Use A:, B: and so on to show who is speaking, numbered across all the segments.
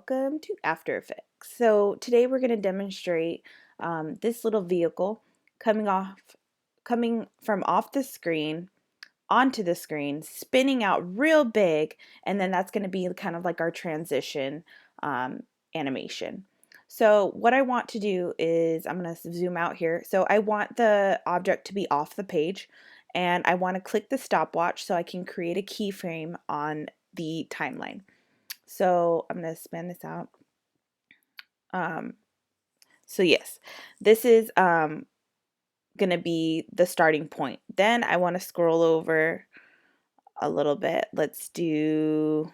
A: Welcome to After Effects. So today we're going to demonstrate this little vehicle coming from off the screen onto the screen, spinning out real big, and then that's going to be kind of like our transition animation. So what I want to do is, I'm going to zoom out here. So I want the object to be off the page, and I want to click the stopwatch so I can create a keyframe on the timeline. So I'm going to span this out. So yes, this is going to be the starting point. Then I want to scroll over a little bit. Let's do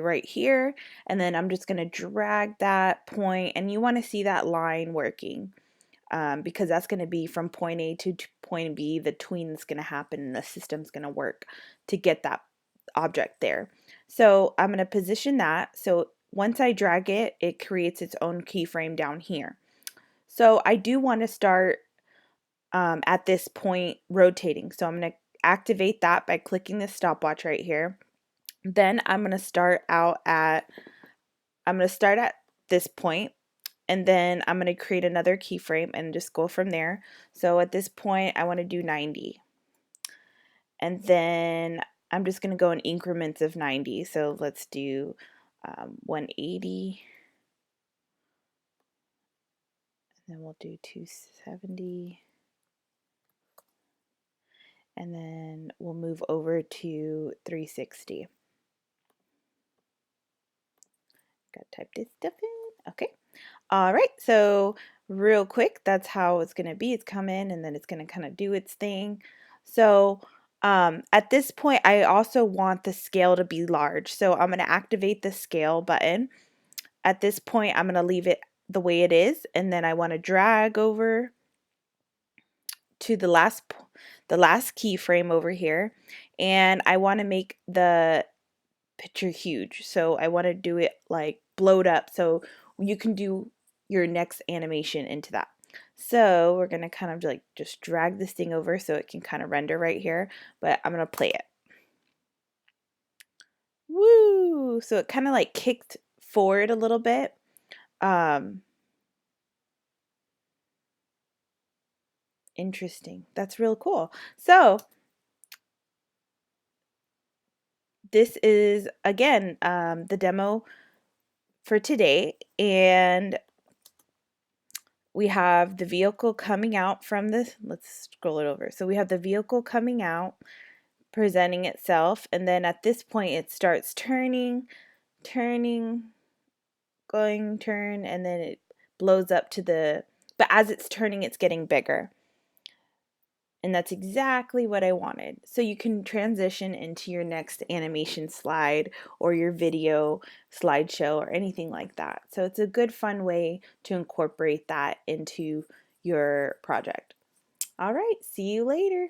A: right here, and then I'm just going to drag that point, and you want to see that line working because that's going to be from point A to point B. The tween is going to happen and the system's going to work to get that object there. So I'm going to position that. So once I drag it, it creates its own keyframe down here. So I do want to start at this point rotating. So I'm going to activate that by clicking the stopwatch right here. Then I'm going to start at this point, and then I'm going to create another keyframe and just go from there. So at this point I want to do 90, and then I'm just going to go in increments of 90. So let's do 180, and then we'll do 270, and then we'll move over to 360. Gotta type this stuff in. Okay. All right. So real quick, that's how it's going to be. It's come in and then it's going to kind of do its thing. So at this point, I also want the scale to be large. So I'm going to activate the scale button. At this point, I'm going to leave it the way it is. And then I want to drag over to the last keyframe over here. And I want to make the picture huge. So I want to do it like blowed up so you can do your next animation into that. So we're going to kind of like just drag this thing over so it can kind of render right here, but I'm going to play it. Woo! So it kind of like kicked forward a little bit. Interesting. That's real cool. So this is again the demo for today, and we have the vehicle coming out from this. Let's scroll it over. So we have the vehicle coming out, presenting itself, and then at this point it starts turning, turn, and then it blows up to the, but as it's turning, it's getting bigger. And that's exactly what I wanted. So you can transition into your next animation slide or your video slideshow or anything like that. So it's a good fun way to incorporate that into your project. All right, see you later.